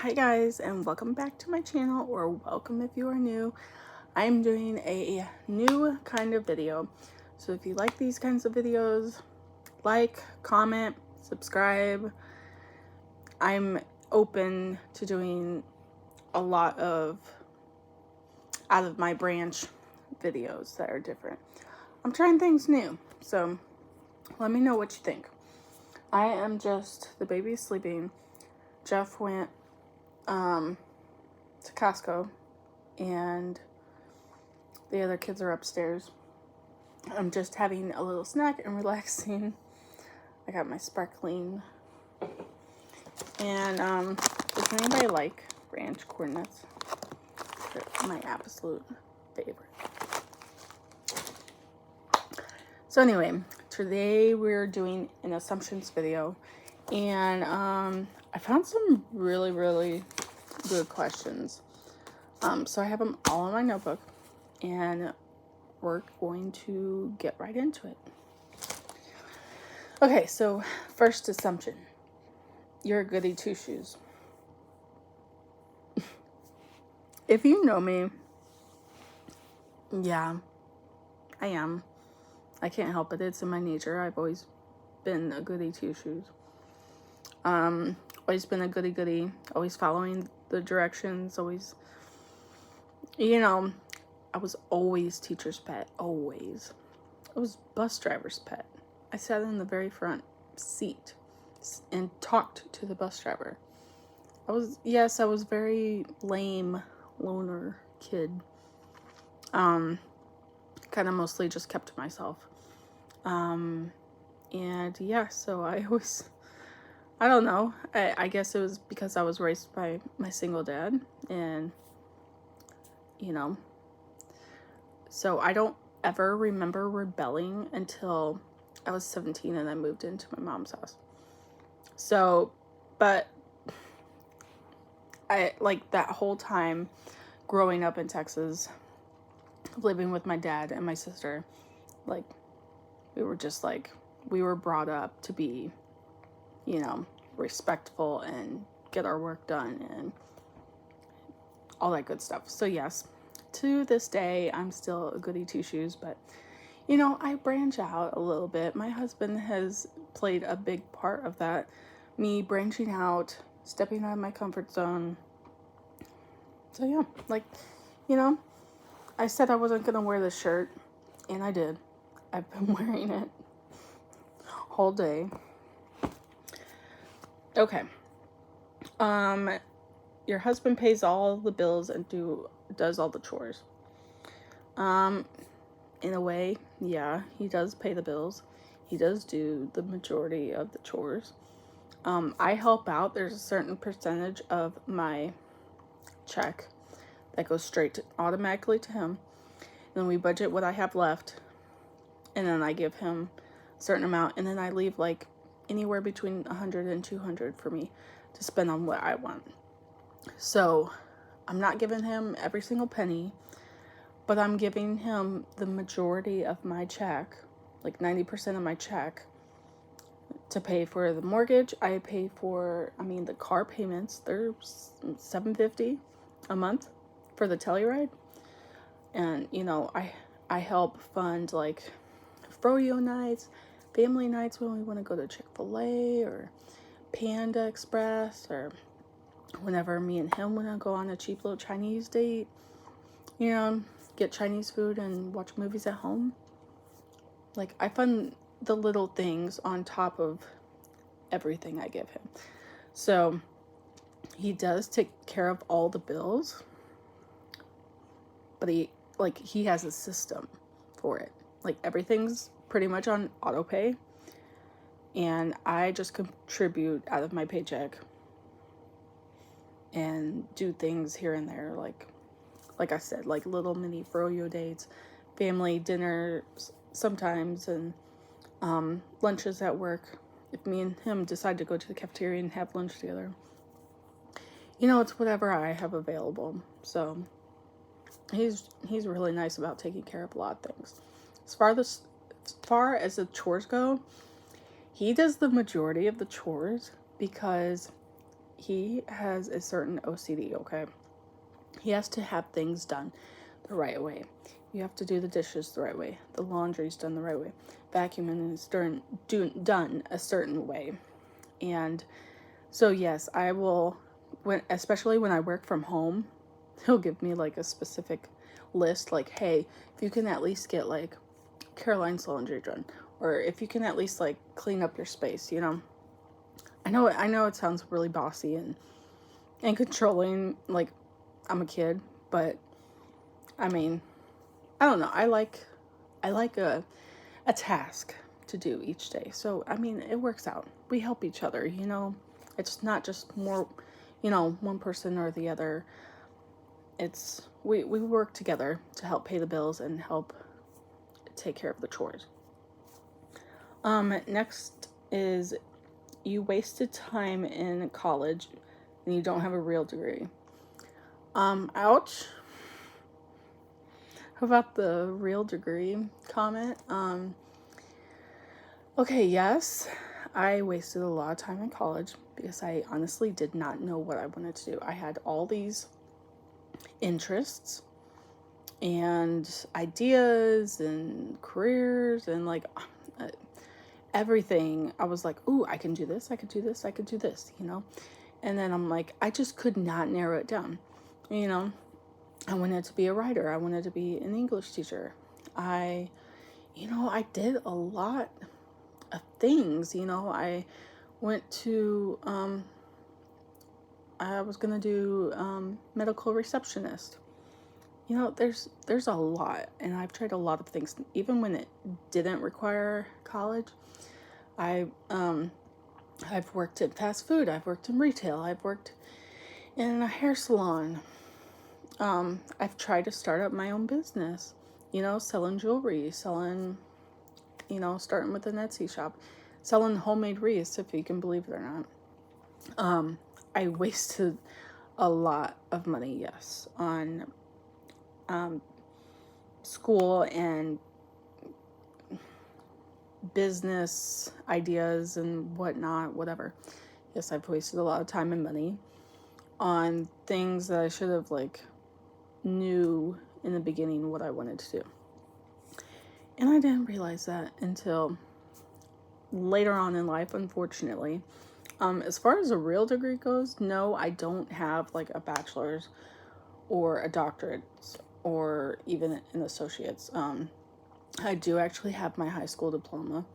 Hi guys, and welcome back to my channel, or welcome if you are new. I'm doing a new kind of video. So if you like these kinds of videos, like, comment, subscribe. I'm open to doing a lot of out of my branch videos that are different. I'm trying things new, so let me know what you think. I am just, the baby's sleeping. Jeff went to Costco, and the other kids are upstairs. I'm just having a little snack and relaxing. I got my sparkling. And does anybody like ranch corn nuts? They're my absolute favorite. So anyway, today we're doing an assumptions video, and I found some really good questions. So I have them all in my notebook, and we're going to get right into it. Okay, so first assumption. You're a goody two-shoes. If you know me, yeah, I am. I can't help it. It's in my nature. I've always been a goody two-shoes. Always been a goody, always following the directions, always, I was always teacher's pet, always. I was bus driver's pet. I sat in the very front seat and talked to the bus driver. I was very lame loner kid. Kind of mostly just kept to myself. And yeah, so I don't know. I guess it was because I was raised by my single dad, and so I don't ever remember rebelling until I was 17 and I moved into my mom's house. So, but I like that whole time growing up in Texas, living with my dad and my sister, like we were brought up to be, respectful and get our work done and all that good stuff. So yes, to this day, I'm still a goody two-shoes, but I branch out a little bit. My husband has played a big part of that. Me branching out, stepping out of my comfort zone. So yeah, I said I wasn't going to wear this shirt, and I did. I've been wearing it all day. Okay. Your husband pays all the bills and does all the chores. In a way, yeah, he does pay the bills. He does do the majority of the chores. I help out. There's a certain percentage of my check that goes automatically to him. Then we budget what I have left, and then I give him a certain amount, and then I leave like anywhere between 100 and 200 for me to spend on what I want. So I'm not giving him every single penny, but I'm giving him the majority of my check, like 90% of my check, to pay for the mortgage. I pay for, the car payments. They're $750 a month for the Telluride. And, I help fund like froyo nights, family nights when we want to go to Chick-fil-A or Panda Express, or whenever me and him want to go on a cheap little Chinese date, get Chinese food and watch movies at home. Like, I fund the little things on top of everything I give him. So he does take care of all the bills, but he has a system for it. Like, everything's pretty much on auto pay, and I just contribute out of my paycheck and do things here and there, like I said, like little mini froyo dates, family dinners sometimes, and lunches at work. If me and him decide to go to the cafeteria and have lunch together, it's whatever I have available. So he's really nice about taking care of a lot of things. As far as the chores go, he does the majority of the chores because he has a certain OCD, okay? He has to have things done the right way. You have to do the dishes the right way. The laundry's done the right way. Vacuuming is done a certain way. And so yes, I will, especially when I work from home, he'll give me like a specific list, like, hey, if you can at least get like Caroline's laundry done, or if you can at least like clean up your space, you know. I know it sounds really bossy and controlling, like I'm a kid, but I mean, I don't know. I like a task to do each day. So, I mean, it works out. We help each other, you know. It's not just more, you know, one person or the other. It's we work together to help pay the bills and help take care of the chores. Next is you wasted time in college and you don't have a real degree. Ouch. How about the real degree comment? Okay, yes, I wasted a lot of time in college because I honestly did not know what I wanted to do. I had all these interests and ideas and careers and like everything. I was like, ooh, I can do this, I could do this, I could do this, you know? And then I'm like, I just could not narrow it down, you know? I wanted to be a writer. I wanted to be an English teacher. I did a lot of things, you know. I went to, I was going to do medical receptionist. You know, there's a lot, and I've tried a lot of things. Even when it didn't require college, I've worked in fast food. I've worked in retail. I've worked in a hair salon. I've tried to start up my own business, you know, selling jewelry, selling, you know, starting with an Etsy shop, selling homemade wreaths, if you can believe it or not. I wasted a lot of money, yes, on school and business ideas and whatnot, whatever. Yes, I've wasted a lot of time and money on things that I should have, like, knew in the beginning what I wanted to do. And I didn't realize that until later on in life, unfortunately. As far as a real degree goes, no, I don't have like a bachelor's or a doctorate or even an associate's. I do actually have my high school diploma.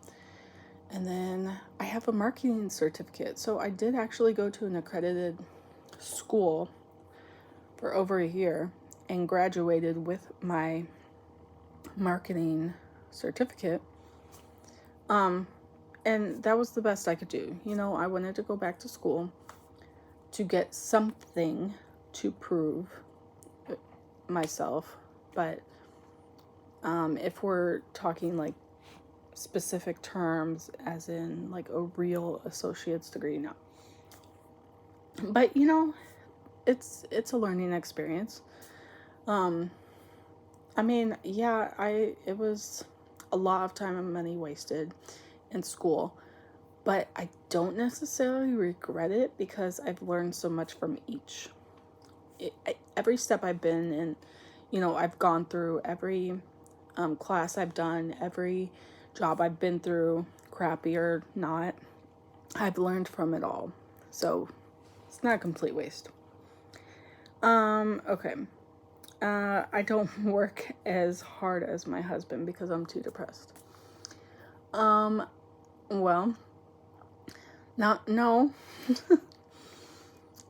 And then I have a marketing certificate. So I did actually go to an accredited school for over a year and graduated with my marketing certificate. And that was the best I could do. You know, I wanted to go back to school to get something to prove myself. But if we're talking like specific terms, as in like a real associate's degree, no. But you know, it's a learning experience. I mean, yeah, it was a lot of time and money wasted in school, but I don't necessarily regret it because I've learned so much from each. Every step I've been in, you know, I've gone through every class I've done, every job I've been through, crappy or not, I've learned from it all. So it's not a complete waste. Okay. I don't work as hard as my husband because I'm too depressed. Well, not, no.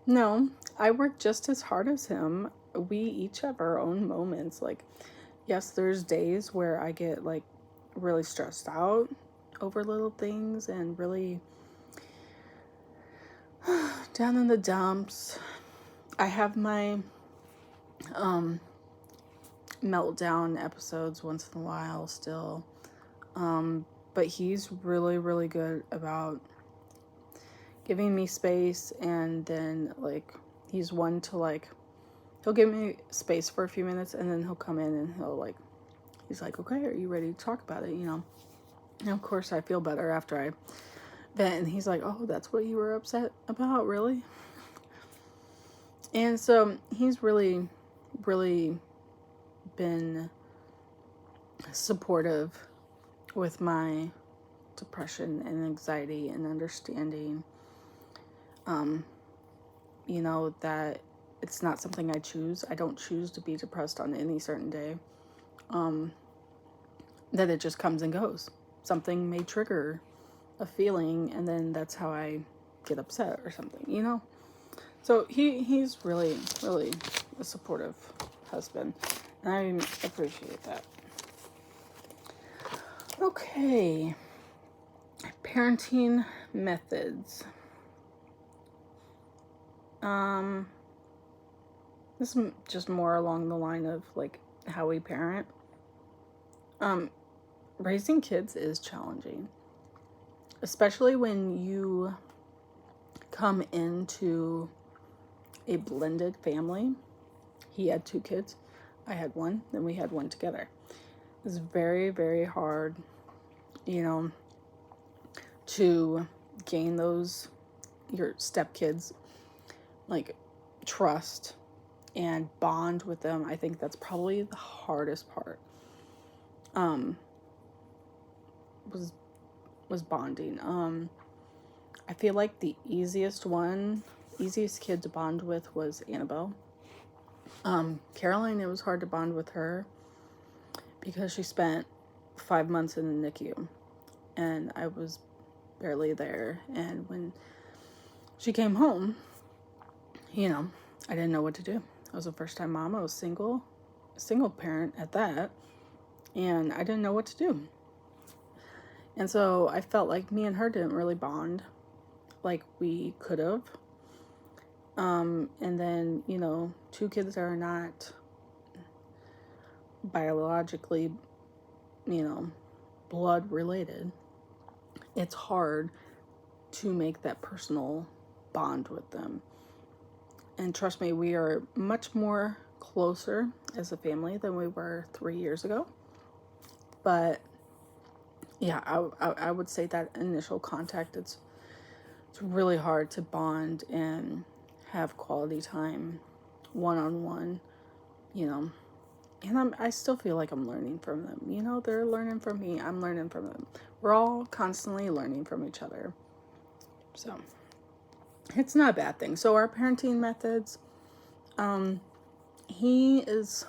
No, I work just as hard as him. We each have our own moments. Like, yes, there's days where I get like really stressed out over little things and really down in the dumps. I have my meltdown episodes once in a while still. But he's really, really good about giving me space, and then like he's one to like he'll give me space for a few minutes and then he'll come in and he's like, okay, are you ready to talk about it, you know? And of course I feel better after I vent, and he's like, oh, that's what you were upset about, really? And so he's really, really been supportive with my depression and anxiety and understanding, you know, that it's not something I choose. I don't choose to be depressed on any certain day. That it just comes and goes. Something may trigger a feeling, and then that's how I get upset or something, you know? So he's really, really a supportive husband, and I appreciate that. Okay, parenting methods. This is just more along the line of like how we parent. Raising kids is challenging, especially when you come into a blended family. He had 2 kids, I had 1, then we had 1 together. It's very, very hard, you know, to gain those, your stepkids, like, trust and bond with them. I think that's probably the hardest part. Was bonding. I feel like the easiest kid to bond with was Annabelle. Caroline, it was hard to bond with her because she spent 5 months in the NICU and I was barely there. And when she came home, you know, I didn't know what to do. I was a first-time mom. I was single parent at that, and I didn't know what to do. And so I felt like me and her didn't really bond like we could have. And then, you know, 2 kids that are not biologically, you know, blood related, it's hard to make that personal bond with them. And trust me, we are much more closer as a family than we were 3 years ago. But yeah, I would say that initial contact, it's really hard to bond and have quality time one-on-one, you know. And I still feel like I'm learning from them. You know, they're learning from me. I'm learning from them. We're all constantly learning from each other. So it's not a bad thing. So our parenting methods, he is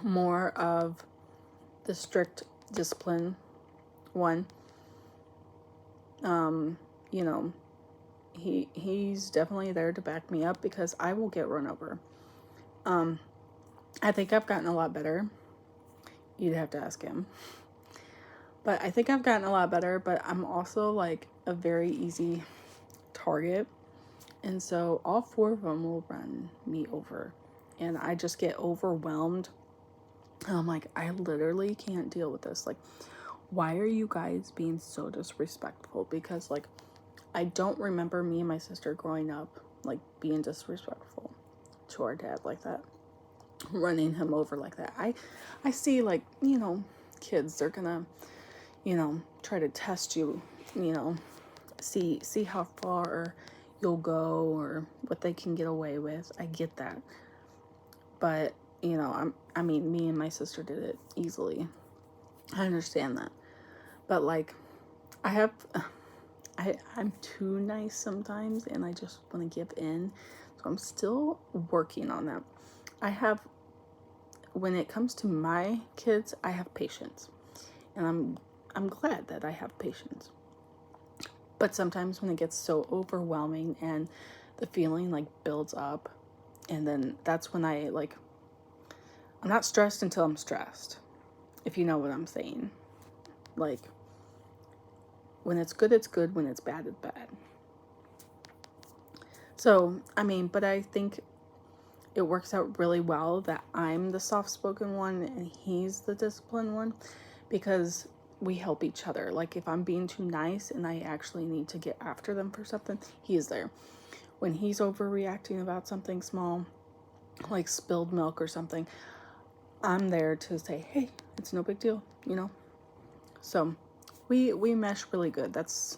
more of the strict discipline one. You know, he's definitely there to back me up because I will get run over. I think I've gotten a lot better. You'd have to ask him. But I think I've gotten a lot better, but I'm also like a very easy target. And so all 4 of them will run me over. And I just get overwhelmed. And I'm like, I literally can't deal with this. Like, why are you guys being so disrespectful? Because, like, I don't remember me and my sister growing up, like, being disrespectful to our dad like that. Running him over like that. I see, like, you know, kids, they're gonna, you know, try to test you, you know, see how far you'll go or what they can get away with. I get that. But, you know, I mean, me and my sister did it easily. I understand that. But, like, I'm too nice sometimes and I just want to give in. So I'm still working on that. When it comes to my kids, I have patience. And I'm glad that I have patience. But sometimes when it gets so overwhelming and the feeling like builds up, and then that's when I'm not stressed until I'm stressed, if you know what I'm saying. Like, when it's good, it's good. When it's bad, it's bad. So, I mean, but I think it works out really well that I'm the soft-spoken one and he's the disciplined one, because we help each other. Like, if I'm being too nice and I actually need to get after them for something, he's there. When he's overreacting about something small, like spilled milk or something, I'm there to say, hey, it's no big deal, you know? So we mesh really good. That's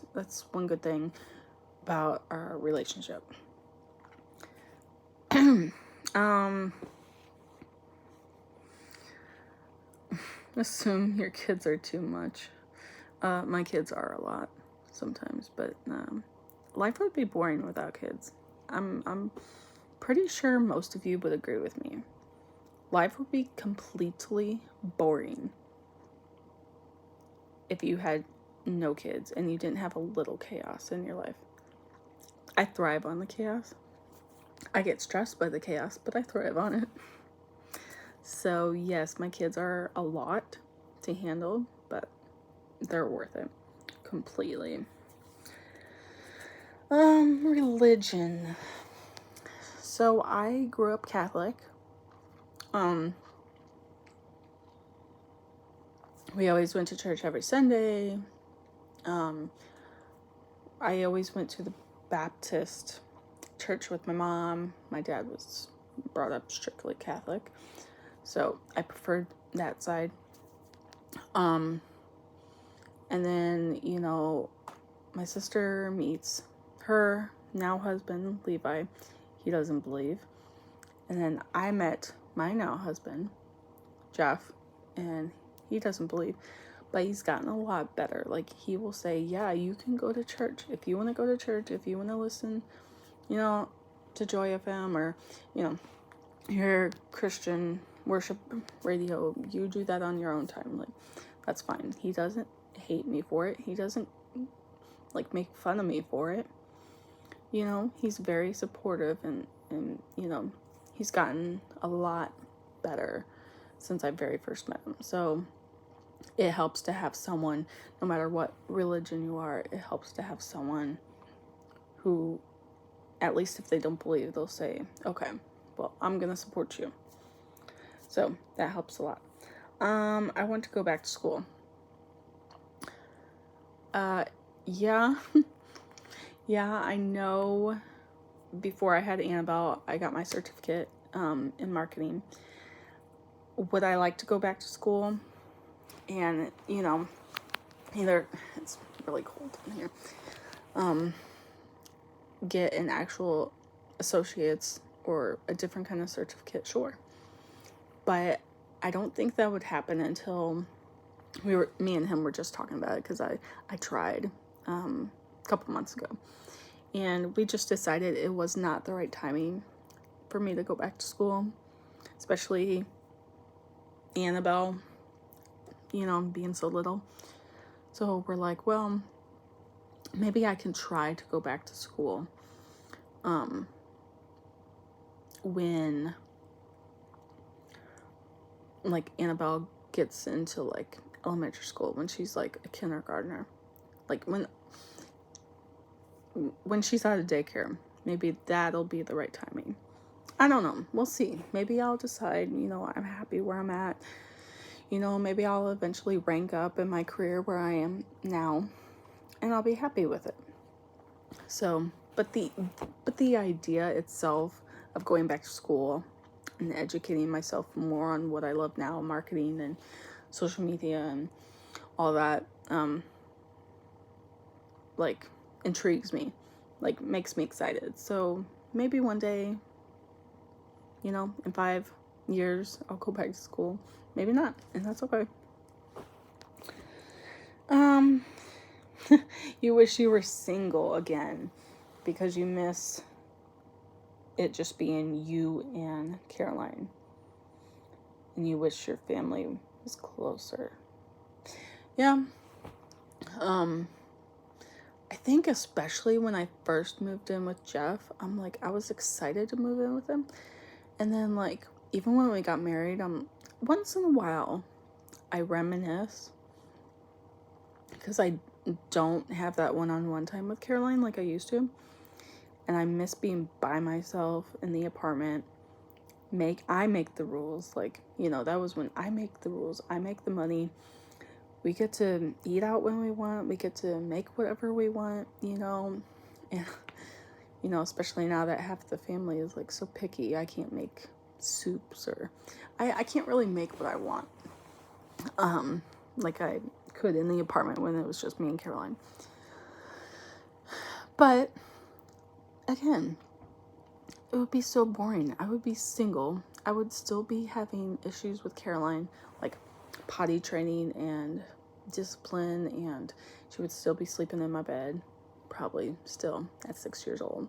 one good thing about our relationship. Assume your kids are too much. My kids are a lot sometimes, but life would be boring without kids. I'm pretty sure most of you would agree with me. Life would be completely boring if you had no kids and you didn't have a little chaos in your life. I thrive on the chaos. I get stressed by the chaos, but I thrive on it. So yes, my kids are a lot to handle, but they're worth it completely. Religion. So I grew up Catholic. We always went to church every Sunday. I always went to the Baptist church with my mom. My dad was brought up strictly Catholic, so I preferred that side. And then, my sister meets her now husband, Levi. He doesn't believe. And then I met my now husband, Jeff, and he doesn't believe. But he's gotten a lot better. Like, he will say, yeah, you can go to church. If you want to go to church, if you want to listen, to Joy FM or, your Christian worship radio, you do that on your own time. Like, that's fine. He doesn't hate me for it. He doesn't, make fun of me for it. He's very supportive and he's gotten a lot better since I very first met him. So it helps to have someone, no matter what religion you are, it helps to have someone who, at least if they don't believe, they'll say, okay, well, I'm going to support you. So that helps a lot. I want to go back to school. Yeah. Yeah, I know before I had Annabelle, I got my certificate in marketing. Would I like to go back to school? And, either, it's really cold in here, get an actual associate's or a different kind of certificate, sure. But I don't think that would happen until me and him were just talking about it, because I tried a couple months ago. And we just decided it was not the right timing for me to go back to school, especially Annabelle, being so little. So we're like, well, maybe I can try to go back to school when, Annabelle gets into, elementary school, when she's, a kindergartner. When she's out of daycare, maybe that'll be the right timing. I don't know. We'll see. Maybe I'll decide, I'm happy where I'm at. Maybe I'll eventually rank up in my career where I am now, and I'll be happy with it. So, but the idea itself of going back to school and educating myself more on what I love now, marketing and social media and all that, intrigues me, makes me excited. So maybe one day, in 5 years, I'll go back to school. Maybe not, and that's okay. You wish you were single again because you miss it just being you and Caroline, and you wish your family was closer. Yeah. I think especially when I first moved in with Jeff, I was excited to move in with him. And then, even when we got married, once in a while, I reminisce, because I don't have that one-on-one time with Caroline like I used to. And I miss being by myself in the apartment. I make the rules. That was when I make the rules. I make the money. We get to eat out when we want. We get to make whatever we want, and, especially now that half the family is, so picky. I can't make soups, or I can't really make what I want, like I could in the apartment when it was just me and Caroline. But, again, it would be so boring. I would be single. I would still be having issues with Caroline, like potty training and discipline, and she would still be sleeping in my bed, probably still at 6 years old.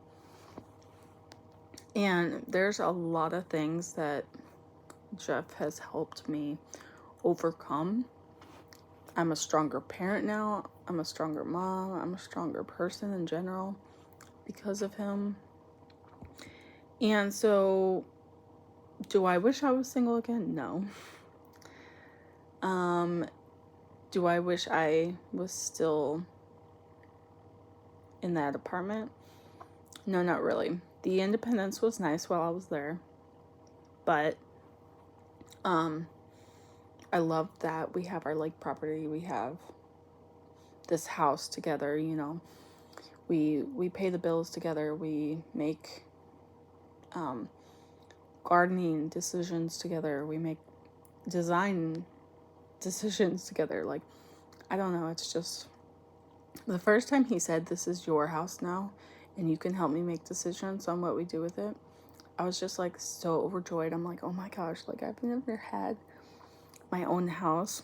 And there's a lot of things that Jeff has helped me overcome. I'm a stronger parent now. I'm a stronger mom. I'm a stronger person in general because of him. And so, do I wish I was single again? No. Do I wish I was still in that apartment? No, not really. The independence was nice while I was there. But, I love that we have our lake property. We have this house together, you know. We pay the bills together. We make gardening decisions together. We make design decisions together. Like, I don't know, it's just the first time he said, "This is your house now and you can help me make decisions on what we do with it," I was just like so overjoyed. I'm like, oh my gosh, like I've never had my own house.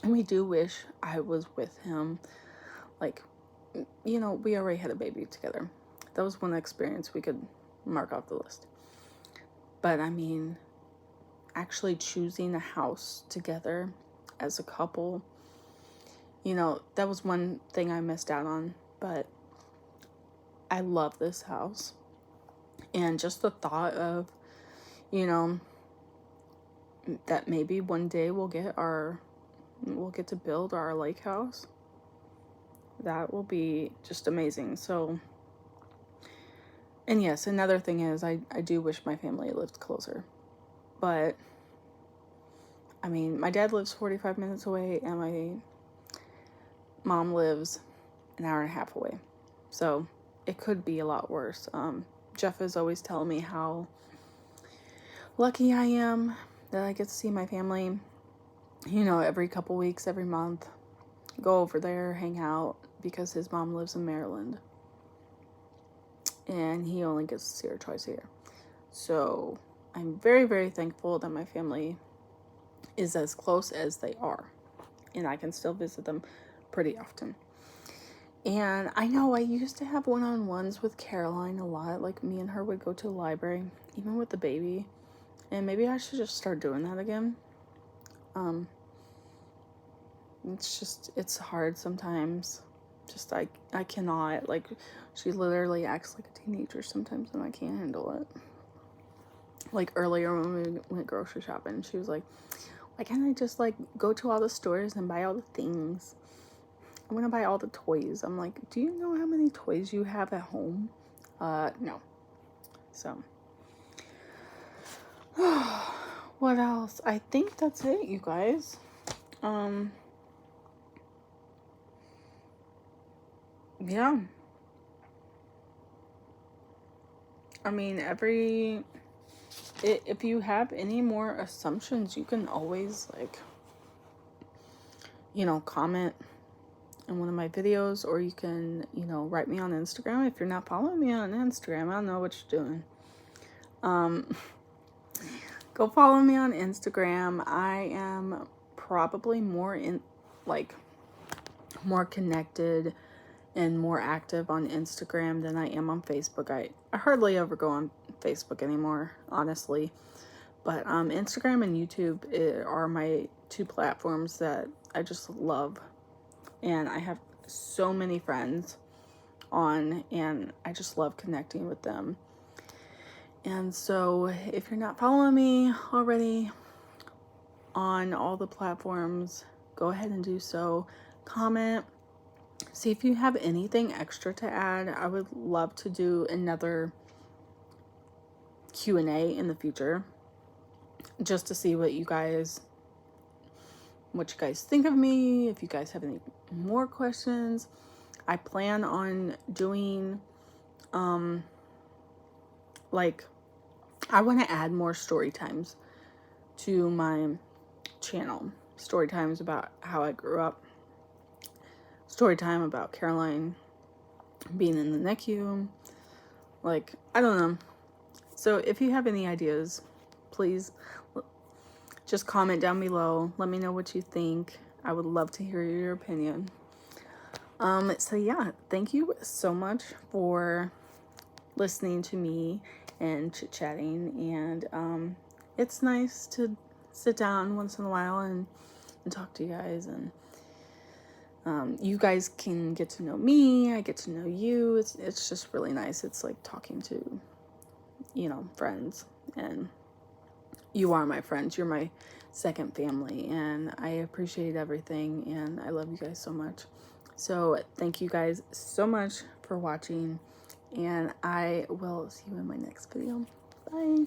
And we do wish I was with him. Like, you know, we already had a baby together. That was one experience we could mark off the list. But I mean, actually choosing a house together as a couple, you know, that was one thing I missed out on. But I love this house. And just the thought of, you know, that maybe one day we'll get to build our lake house. That will be just amazing. So, and yes, another thing is I do wish my family lived closer. But, I mean, my dad lives 45 minutes away and my mom lives an hour and a half away. So, it could be a lot worse. Jeff is always telling me how lucky I am that I get to see my family, you know, every couple weeks, every month. Go over there, hang out, because his mom lives in Maryland. And he only gets to see her twice a year. So I'm very, very thankful that my family is as close as they are. And I can still visit them pretty often. And I know I used to have one-on-ones with Caroline a lot. Like, me and her would go to the library, even with the baby. And maybe I should just start doing that again. It's hard sometimes. Just, I cannot, like, she literally acts like a teenager sometimes and I can't handle it. Like, earlier when we went grocery shopping, she was like, why can't I just, like, go to all the stores and buy all the things? I want to buy all the toys. I'm like, do you know how many toys you have at home? No. So, what else? I think that's it, you guys. Yeah. I mean, if you have any more assumptions, you can always, like, you know, comment in one of my videos, or you can, you know, write me on Instagram. If you're not following me on Instagram, I don't know what you're doing. Go follow me on Instagram. I am probably more connected and more active on Instagram than I am on Facebook. I hardly ever go on Facebook anymore, honestly. But Instagram and YouTube are my two platforms that I just love. And I have so many friends on, and I just love connecting with them. And so if you're not following me already on all the platforms, go ahead and do so. Comment. See if you have anything extra to add. I would love to do another Q&A in the future, just to see what you guys think of me, if you guys have any more questions. I plan on doing, I want to add more story times to my channel. Story times about how I grew up. Story time about Caroline being in the NICU. Like, I don't know. So if you have any ideas, please just comment down below. Let me know what you think. I would love to hear your opinion. So yeah, thank you so much for listening to me and chit-chatting. And it's nice to sit down once in a while and talk to you guys. And you guys can get to know me. I get to know you. It's just really nice. It's like talking to, friends. And you are my friends. You're my second family. And I appreciate everything. And I love you guys so much. So thank you guys so much for watching. And I will see you in my next video. Bye.